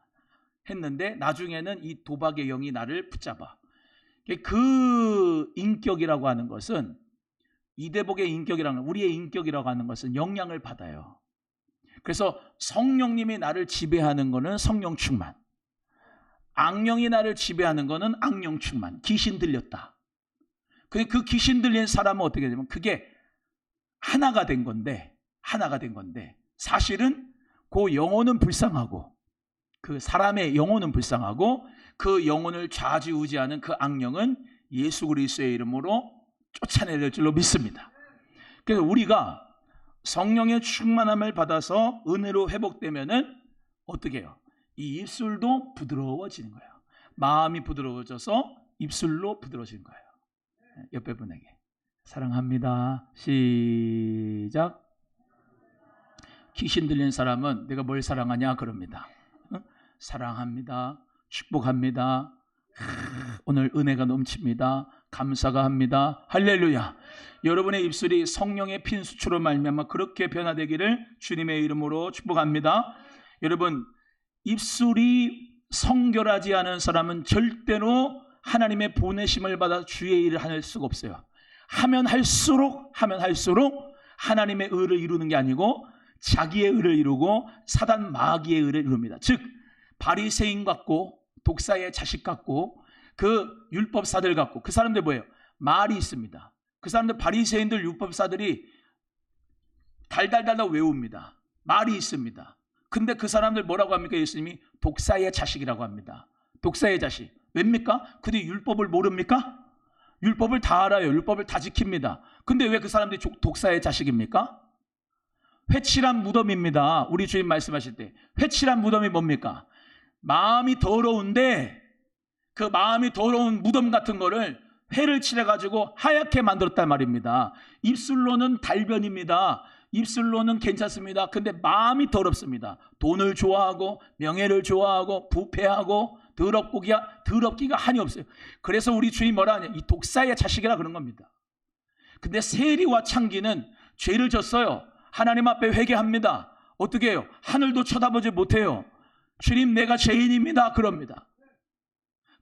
했는데 나중에는 이 도박의 영이 나를 붙잡아. 그 인격이라고 하는 것은 이대복의 인격이라는 우리의 인격이라고 하는 것은 영향을 받아요. 그래서 성령님이 나를 지배하는 것은 성령 충만, 악령이 나를 지배하는 것은 악령 충만. 귀신 들렸다. 그 귀신 들린 사람은 어떻게 되면 그게 하나가 된 건데 사실은 그 영혼은 불쌍하고 그 사람의 영혼은 불쌍하고 그 영혼을 좌지우지하는 그 악령은 예수 그리스도의 이름으로 쫓아내릴 줄로 믿습니다. 그래서 우리가 성령의 충만함을 받아서 은혜로 회복되면은 어떻게 해요? 이 입술도 부드러워지는 거예요. 마음이 부드러워져서 입술로 부드러워지는 거예요. 옆에 분에게 사랑합니다. 시작. 귀신 들린 사람은 내가 뭘 사랑하냐 그럽니다. 사랑합니다. 축복합니다. 오늘 은혜가 넘칩니다. 감사가 합니다. 할렐루야. 여러분의 입술이 성령의 핀수초로 말미암아 그렇게 변화되기를 주님의 이름으로 축복합니다. 여러분 입술이 성결하지 않은 사람은 절대로 하나님의 보내심을 받아 주의 일을 할 수가 없어요. 하면 할수록 하나님의 의를 이루는 게 아니고 자기의 의를 이루고 사단 마귀의 의를 이룹니다. 즉 바리새인 같고 독사의 자식 같고 그 율법사들 같고 그 사람들 뭐예요? 말이 있습니다. 그 사람들 바리새인들 율법사들이 달달달달 외웁니다. 말이 있습니다. 근데 그 사람들 뭐라고 합니까? 예수님이 독사의 자식이라고 합니다. 독사의 자식. 왜입니까? 그들이 율법을 모릅니까? 율법을 다 알아요. 율법을 다 지킵니다. 근데 왜 그 사람들이 독사의 자식입니까? 회칠한 무덤입니다. 우리 주님 말씀하실 때 회칠한 무덤이 뭡니까? 마음이 더러운데 그 마음이 더러운 무덤 같은 거를 회를 칠해가지고 하얗게 만들었단 말입니다. 입술로는 달변입니다. 입술로는 괜찮습니다. 근데 마음이 더럽습니다. 돈을 좋아하고 명예를 좋아하고 부패하고 더럽기가 한이 없어요. 그래서 우리 주님 뭐라 하냐? 이 독사의 자식이라 그런 겁니다. 근데 세리와 창기는 죄를 졌어요. 하나님 앞에 회개합니다. 어떻게 해요? 하늘도 쳐다보지 못해요. 주님, 내가 죄인입니다. 그럽니다.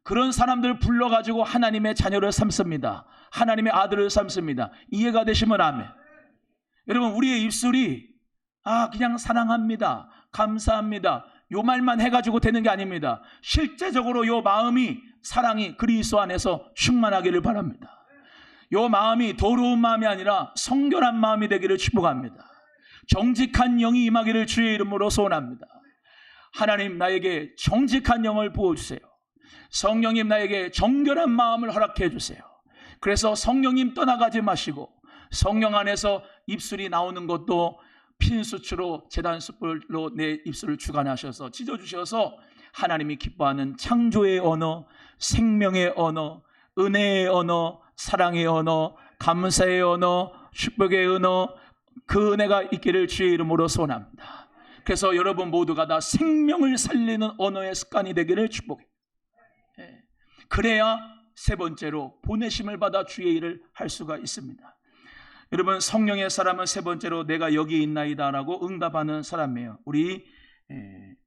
그런 사람들을 불러가지고 하나님의 자녀를 삼습니다. 하나님의 아들을 삼습니다. 이해가 되시면 아멘. 여러분, 우리의 입술이 그냥 사랑합니다, 감사합니다, 요 말만 해가지고 되는 게 아닙니다. 실제적으로 요 마음이, 사랑이 그리스도 안에서 충만하기를 바랍니다. 요 마음이 더러운 마음이 아니라 성결한 마음이 되기를 축복합니다. 정직한 영이 임하기를 주의 이름으로 소원합니다. 하나님, 나에게 정직한 영을 부어주세요. 성령님, 나에게 정결한 마음을 허락해 주세요. 그래서 성령님 떠나가지 마시고 성령 안에서 입술이 나오는 것도 핀수치로 제단 숯불로 내 입술을 주관하셔서 찢어주셔서 하나님이 기뻐하는 창조의 언어, 생명의 언어, 은혜의 언어, 사랑의 언어, 감사의 언어, 축복의 언어, 그 은혜가 있기를 주의 이름으로 소원합니다. 그래서 여러분 모두가 다 생명을 살리는 언어의 습관이 되기를 축복해요. 그래야 세 번째로 보내심을 받아 주의 일을 할 수가 있습니다. 여러분, 성령의 사람은 세 번째로 내가 여기 있나이다 라고 응답하는 사람이에요. 우리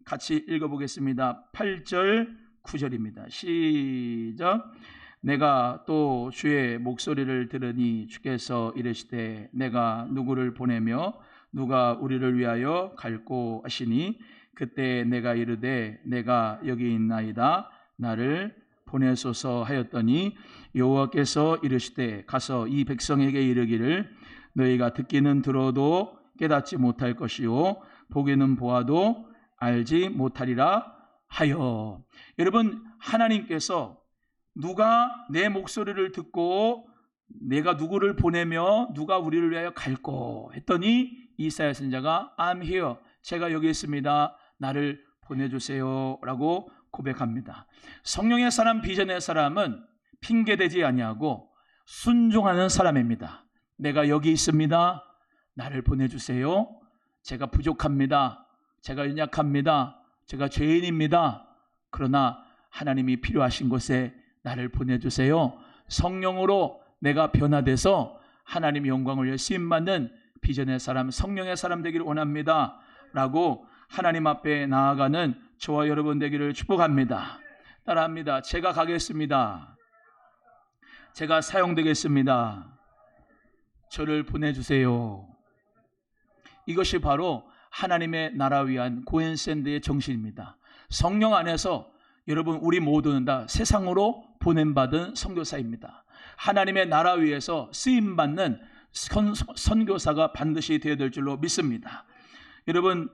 같이 읽어보겠습니다. 8절 9절입니다. 시작. 내가 또 주의 목소리를 들으니 주께서 이르시되 내가 누구를 보내며 누가 우리를 위하여 갈꼬 하시니 그때 내가 이르되 내가 여기 있나이다 나를 보내소서 하였더니 여호와께서 이르시되 가서 이 백성에게 이르기를 너희가 듣기는 들어도 깨닫지 못할 것이요 보기는 보아도 알지 못하리라 하여. 여러분, 하나님께서 누가 내 목소리를 듣고 내가 누구를 보내며 누가 우리를 위하여 갈꼬 했더니 이사야 선지자가 I'm here, 제가 여기 있습니다, 나를 보내주세요 라고 고백합니다. 성령의 사람, 비전의 사람은 핑계대지 아니하고 순종하는 사람입니다. 내가 여기 있습니다, 나를 보내주세요, 제가 부족합니다, 제가 연약합니다, 제가 죄인입니다, 그러나 하나님이 필요하신 곳에 나를 보내주세요. 성령으로 내가 변화돼서 하나님 영광을 쓰임받는 비전의 사람, 성령의 사람 되기를 원합니다 라고 하나님 앞에 나아가는 저와 여러분 되기를 축복합니다. 따라합니다. 제가 가겠습니다. 제가 사용되겠습니다. 저를 보내주세요. 이것이 바로 하나님의 나라 위한 고엔샌드의 정신입니다. 성령 안에서 여러분, 우리 모두는 다 세상으로 보냄받은 선교사입니다. 하나님의 나라 위에서 쓰임받는 선교사가 반드시 되어야 될 줄로 믿습니다. 여러분,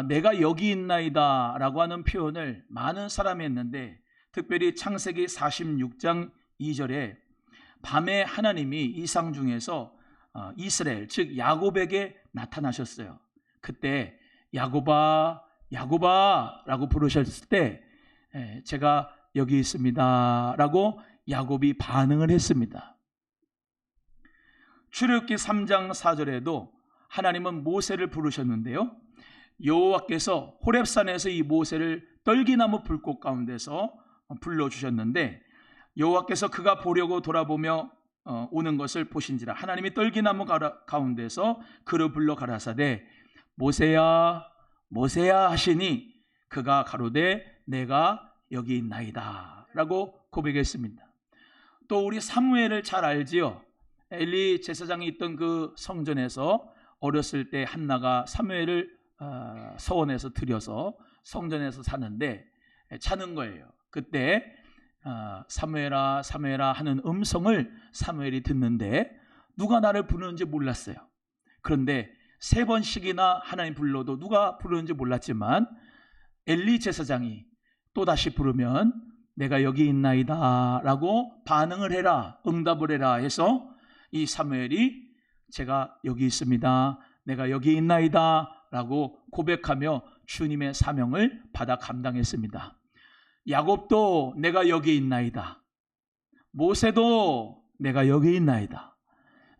내가 여기 있나이다 라고 하는 표현을 많은 사람이 했는데, 특별히 창세기 46장 2절에 밤에 하나님이 이상 중에서 이스라엘, 즉 야곱에게 나타나셨어요. 그때 야곱아, 야곱아 라고 부르셨을 때 제가 여기 있습니다 라고 야곱이 반응을 했습니다. 출애굽기 3장 4절에도 하나님은 모세를 부르셨는데요, 여호와께서 호렙산에서 이 모세를 떨기나무 불꽃 가운데서 불러주셨는데, 여호와께서 그가 보려고 돌아보며 오는 것을 보신지라 하나님이 떨기나무 가운데서 그를 불러 가라사대 모세야 모세야 하시니 그가 가로되 내가 여기 있나이다 라고 고백했습니다. 또 우리 사무엘을 잘 알지요. 엘리 제사장이 있던 그 성전에서 어렸을 때 한나가 사무엘을 서원에서 들여서 성전에서 사는데 차는 거예요. 그때 사무엘아 사무엘아 하는 음성을 사무엘이 듣는데 누가 나를 부르는지 몰랐어요. 그런데 3번씩이나 하나님 불러도 누가 부르는지 몰랐지만 엘리 제사장이 또다시 부르면 내가 여기 있나이다 라고 반응을 해라, 응답을 해라 해서 이 사무엘이 제가 여기 있습니다, 내가 여기 있나이다 라고 고백하며 주님의 사명을 받아 감당했습니다. 야곱도 내가 여기 있나이다. 모세도 내가 여기 있나이다.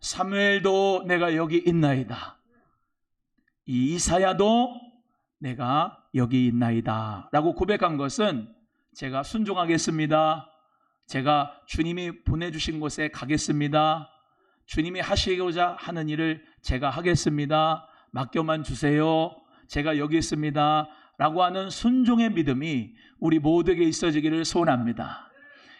사무엘도 내가 여기 있나이다. 이 이사야도 내가 여기 있나이다 라고 고백한 것은 제가 순종하겠습니다. 제가 주님이 보내주신 곳에 가겠습니다. 주님이 하시고자 하는 일을 제가 하겠습니다. 맡겨만 주세요. 제가 여기 있습니다. 라고 하는 순종의 믿음이 우리 모두에게 있어지기를 소원합니다.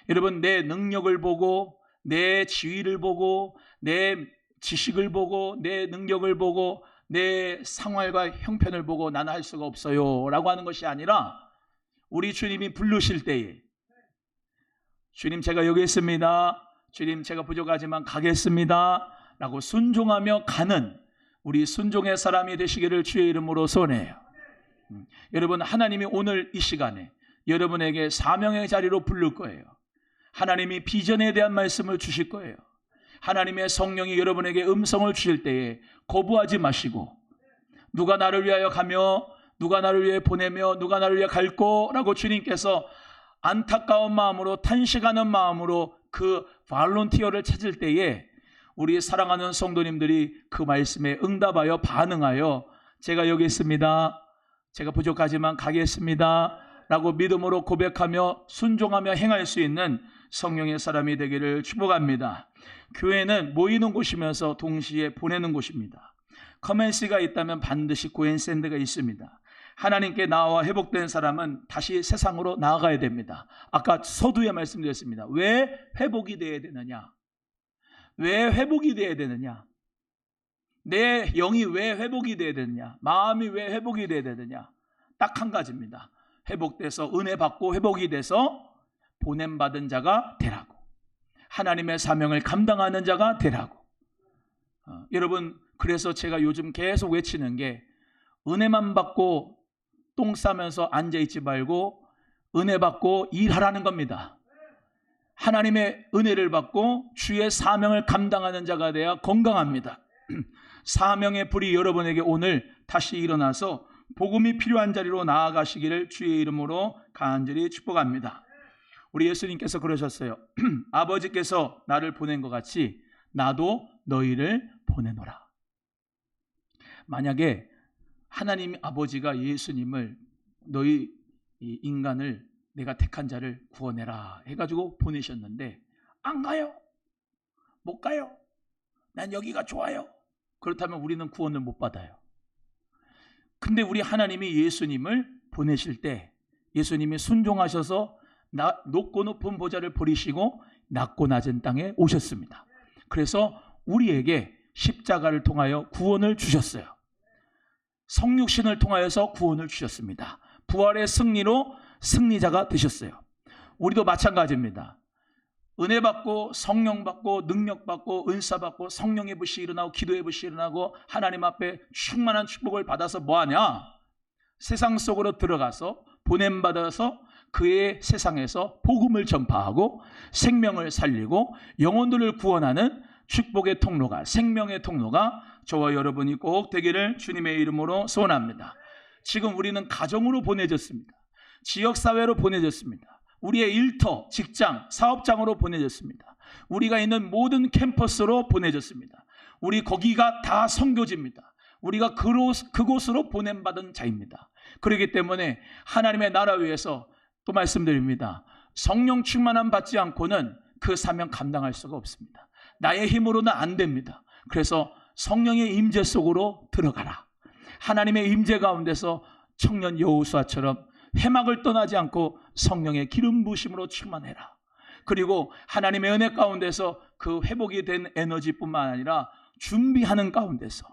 여러분, 내 능력을 보고 내 지위를 보고 내 지식을 보고 내 능력을 보고 내 상황과 형편을 보고 나는 할 수가 없어요 라고 하는 것이 아니라 우리 주님이 부르실 때에 주님 제가 여기 있습니다. 주님 제가 부족하지만 가겠습니다 라고 순종하며 가는 우리 순종의 사람이 되시기를 주의 이름으로 소원해요. 여러분, 하나님이 오늘 이 시간에 여러분에게 사명의 자리로 부를 거예요. 하나님이 비전에 대한 말씀을 주실 거예요. 하나님의 성령이 여러분에게 음성을 주실 때에 거부하지 마시고 누가 나를 위하여 가며 누가 나를 위해 보내며 누가 나를 위해 갈 거라고 주님께서 안타까운 마음으로 탄식하는 마음으로 그 발론티어를 찾을 때에 우리 사랑하는 성도님들이 그 말씀에 응답하여 반응하여 제가 여기 있습니다. 제가 부족하지만 가겠습니다 라고 믿음으로 고백하며 순종하며 행할 수 있는 성령의 사람이 되기를 축복합니다. 교회는 모이는 곳이면서 동시에 보내는 곳입니다. 커맨시가 있다면 반드시 고앤샌드가 있습니다. 하나님께 나와 회복된 사람은 다시 세상으로 나아가야 됩니다. 아까 서두에 말씀드렸습니다. 왜 회복이 되어야 되느냐? 왜 회복이 되어야 되느냐? 내 영이 왜 회복이 되어야 되느냐? 마음이 왜 회복이 되어야 되느냐? 딱 한 가지입니다. 회복돼서 은혜 받고 회복이 돼서 보냄받은 자가 되라고. 하나님의 사명을 감당하는 자가 되라고. 여러분, 그래서 제가 요즘 계속 외치는 게 은혜만 받고 똥 싸면서 앉아있지 말고 은혜 받고 일하라는 겁니다. 하나님의 은혜를 받고 주의 사명을 감당하는 자가 되어야 건강합니다. 사명의 불이 여러분에게 오늘 다시 일어나서 복음이 필요한 자리로 나아가시기를 주의 이름으로 간절히 축복합니다. 우리 예수님께서 그러셨어요. 아버지께서 나를 보낸 것 같이 나도 너희를 보내노라. 만약에 하나님 아버지가 예수님을 너희 인간을 내가 택한 자를 구원해라 해가지고 보내셨는데 안 가요. 못 가요. 난 여기가 좋아요. 그렇다면 우리는 구원을 못 받아요. 근데 우리 하나님이 예수님을 보내실 때 예수님이 순종하셔서 높고 높은 보좌를 버리시고 낮고 낮은 땅에 오셨습니다. 그래서 우리에게 십자가를 통하여 구원을 주셨어요. 성육신을 통하여서 구원을 주셨습니다. 부활의 승리로 승리자가 되셨어요. 우리도 마찬가지입니다. 은혜 받고 성령 받고 능력 받고 은사 받고 성령의 불이 일어나고 기도의 불이 일어나고 하나님 앞에 충만한 축복을 받아서 뭐하냐? 세상 속으로 들어가서 보냄받아서 그의 세상에서 복음을 전파하고 생명을 살리고 영혼들을 구원하는 축복의 통로가, 생명의 통로가 저와 여러분이 꼭 되기를 주님의 이름으로 소원합니다. 지금 우리는 가정으로 보내졌습니다. 지역사회로 보내졌습니다. 우리의 일터, 직장, 사업장으로 보내졌습니다. 우리가 있는 모든 캠퍼스로 보내졌습니다. 우리 거기가 다 선교지입니다. 우리가 그곳으로 보냄받은 자입니다. 그렇기 때문에 하나님의 나라 위해서 또 말씀드립니다. 성령 충만함 받지 않고는 그 사명 감당할 수가 없습니다. 나의 힘으로는 안 됩니다. 그래서 성령의 임재 속으로 들어가라. 하나님의 임재 가운데서 청년 여호수아처럼 회막을 떠나지 않고 성령의 기름 부으심으로 충만해라. 그리고 하나님의 은혜 가운데서 그 회복이 된 에너지뿐만 아니라 준비하는 가운데서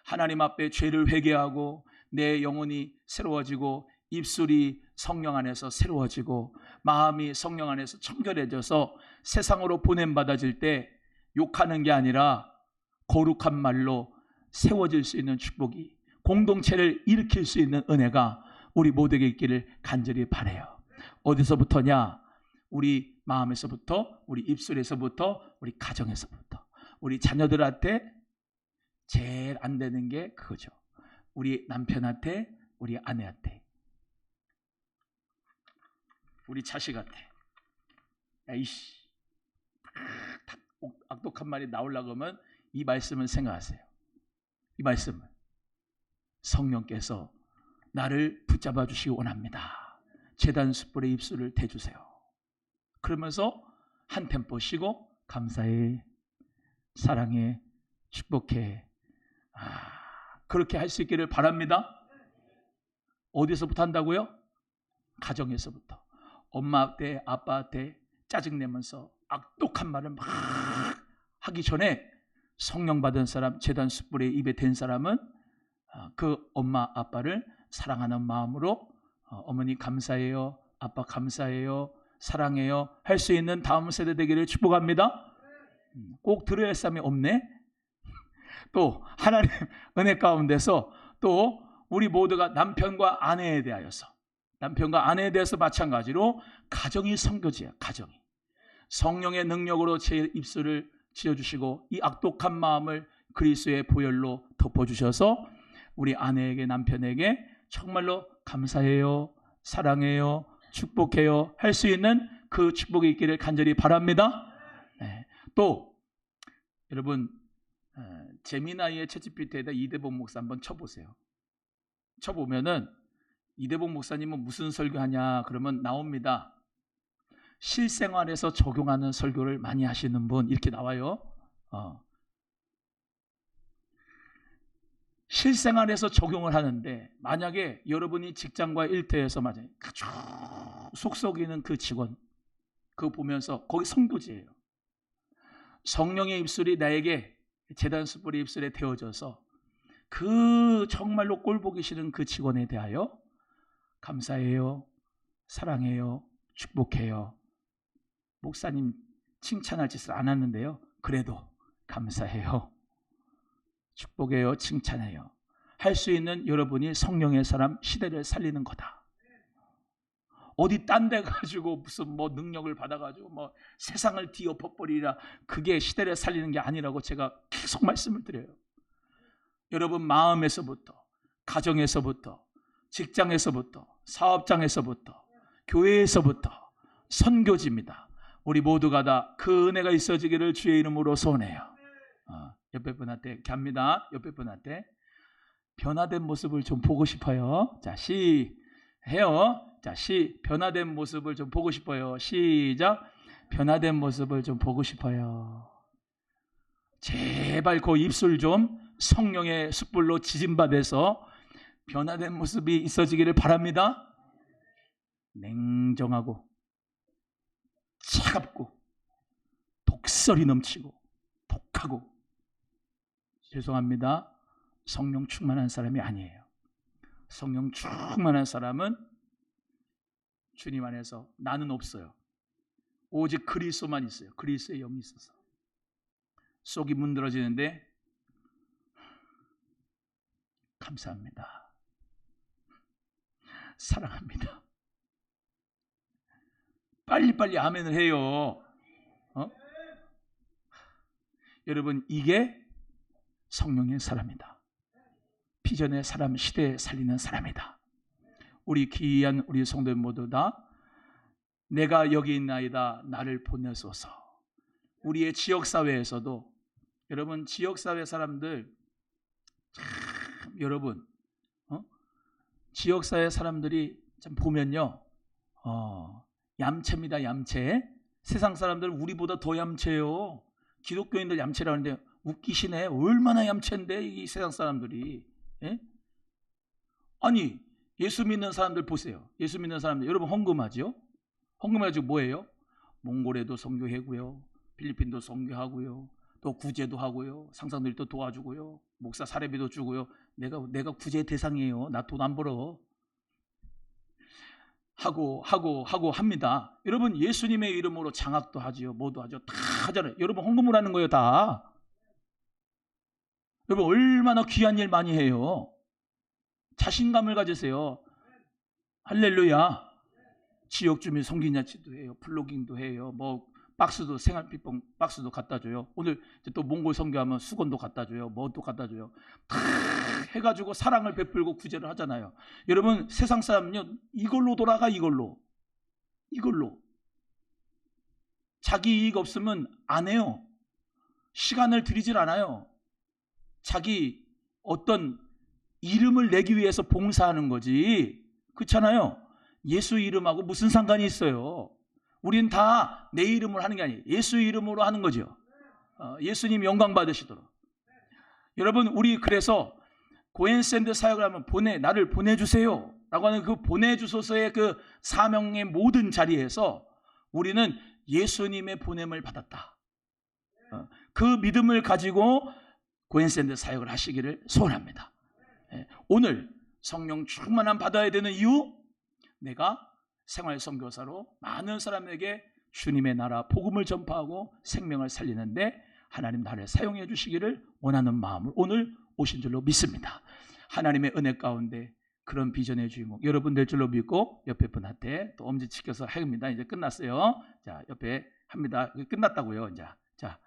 하나님 앞에 죄를 회개하고 내 영혼이 새로워지고 입술이 성령 안에서 새로워지고 마음이 성령 안에서 청결해져서 세상으로 보냄받아질 때 욕하는 게 아니라 거룩한 말로 세워질 수 있는 축복이, 공동체를 일으킬 수 있는 은혜가 우리 모두에게 있기를 간절히 바라요. 어디서부터냐? 우리 마음에서부터, 우리 입술에서부터, 우리 가정에서부터, 우리 자녀들한테 제일 안 되는 게 그거죠. 우리 남편한테, 우리 아내한테, 우리 자식한테, 야이씨, 악독한 말이 나오려고 하면 이 말씀을 생각하세요. 이 말씀을 성령께서 나를 붙잡아 주시기 원합니다. 제단 숯불에 입술을 대주세요. 그러면서 한 템포 쉬고 감사해, 사랑해, 축복해. 그렇게 할 수 있기를 바랍니다. 어디서부터 한다고요? 가정에서부터. 엄마한테, 아빠한테 짜증내면서 악독한 말을 막 하기 전에 성령 받은 사람, 제단 숯불에 입에 댄 사람은 그 엄마, 아빠를 사랑하는 마음으로 어머니 감사해요, 아빠 감사해요, 사랑해요 할 수 있는 다음 세대 되기를 축복합니다. 꼭 들어야 할 사람이 없네. 또 하나님 은혜 가운데서 또 우리 모두가 남편과 아내에 대해서 마찬가지로 가정이 선교지야. 가정이 성령의 능력으로 제 입술을 지어주시고 이 악독한 마음을 그리스도의 보혈로 덮어주셔서 우리 아내에게, 남편에게 정말로 감사해요, 사랑해요, 축복해요 할 수 있는 그 축복이 있기를 간절히 바랍니다. 네. 또 여러분 재미나이의 채찍피트에다 이대복 목사 한번 쳐보세요. 쳐보면은 이대복 목사님은 무슨 설교하냐 그러면 나옵니다. 실생활에서 적용하는 설교를 많이 하시는 분 이렇게 나와요. 실생활에서 적용을 하는데 만약에 여러분이 직장과 일터에서 맞아요. 아주 속썩이는 그 직원 그거 보면서 거기 선교지예요. 성령의 입술이 나에게 제단 숯불의 입술에 데워져서 그 정말로 꼴보기 싫은 그 직원에 대하여 감사해요, 사랑해요, 축복해요. 목사님 칭찬할 짓을 안 하는데요. 그래도 감사해요, 축복해요, 칭찬해요 할 수 있는 여러분이 성령의 사람, 시대를 살리는 거다. 어디 딴 데 가지고 무슨 뭐 능력을 받아가지고 뭐 세상을 뒤엎어버리라, 그게 시대를 살리는 게 아니라고 제가 계속 말씀을 드려요. 여러분 마음에서부터, 가정에서부터, 직장에서부터, 사업장에서부터, 교회에서부터 선교지입니다. 우리 모두가 다 그 은혜가 있어지기를 주의 이름으로 소원해요. 옆에 분한테 이렇게 합니다. 옆에 분한테 변화된 모습을 좀 보고 싶어요. 자, 해요. 자, 변화된 모습을 좀 보고 싶어요. 시작. 변화된 모습을 좀 보고 싶어요. 제발 그 입술 좀 성령의 숯불로 지짐받아서 변화된 모습이 있어지기를 바랍니다. 냉정하고 차갑고 독설이 넘치고 독하고, 죄송합니다, 성령 충만한 사람이 아니에요. 성령 충만한 사람은 주님 안에서 나는 없어요. 오직 그리스도만 있어요. 그리스도의 영이 있어서 속이 문드러지는데 감사합니다, 사랑합니다, 빨리빨리 아멘을 해요. 여러분 이게 성령의 사람이다. 비전의 사람, 시대에 살리는 사람이다. 우리 귀한 우리 성도들 모두 다 내가 여기 있나이다 나를 보내소서. 우리의 지역사회에서도 여러분 지역사회 사람들 참 여러분 지역사회 사람들이 참 보면요 얌체입니다. 얌체. 세상 사람들은 우리보다 더 얌체요. 기독교인들 얌체라는데 웃기시네. 얼마나 얌체인데 이 세상 사람들이. 예? 아니 예수 믿는 사람들 보세요. 예수 믿는 사람들 여러분 헌금하죠? 헌금해가지고 뭐예요? 몽골에도 선교하고요, 필리핀도 선교하고요, 또 구제도 하고요, 상상들도 도와주고요, 목사 사례비도 주고요. 내가 구제 대상이에요. 나 돈 안 벌어. 하고 합니다. 여러분 예수님의 이름으로 장학도 하지요, 뭐도 하죠. 다 하잖아요. 여러분 헌금을 하는 거예요, 다. 여러분 얼마나 귀한 일 많이 해요. 자신감을 가지세요. 할렐루야. 지역 주민 성gin잔치도 해요, 플로깅도 해요, 뭐 박스도 생활비용 박스도 갖다 줘요. 오늘 또 몽골 선교하면 수건도 갖다 줘요. 뭐도 갖다 줘요. 다 해가지고 사랑을 베풀고 구제를 하잖아요. 여러분 세상 사람은요 이걸로 돌아가. 이걸로 자기 이익 없으면 안 해요. 시간을 들이질 않아요. 자기 어떤 이름을 내기 위해서 봉사하는 거지. 그렇잖아요. 예수 이름하고 무슨 상관이 있어요. 우린 다 내 이름으로 하는 게 아니에요. 예수 이름으로 하는 거죠. 예수님 영광 받으시도록. 여러분 우리 그래서 고엔샌드 사역을 하면 나를 보내주세요 라고 하는 그 보내주소서의 그 사명의 모든 자리에서 우리는 예수님의 보냄을 받았다. 그 믿음을 가지고 고엔샌드 사역을 하시기를 소원합니다. 오늘 성령 충만함 받아야 되는 이유, 내가 생활 선교사로 많은 사람에게 주님의 나라 복음을 전파하고 생명을 살리는데 하나님 나를 사용해 주시기를 원하는 마음을 오늘 오신 줄로 믿습니다. 하나님의 은혜 가운데 그런 비전의 주인공 여러분 될 줄로 믿고 옆에 분한테 또 엄지치켜서 합니다. 이제 끝났어요. 자, 옆에 합니다. 끝났다고요. 이제 자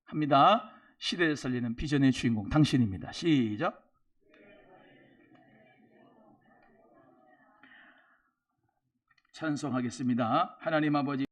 합니다. 시대를 살리는 비전의 주인공 당신입니다. 시작. 찬송하겠습니다. 하나님 아버지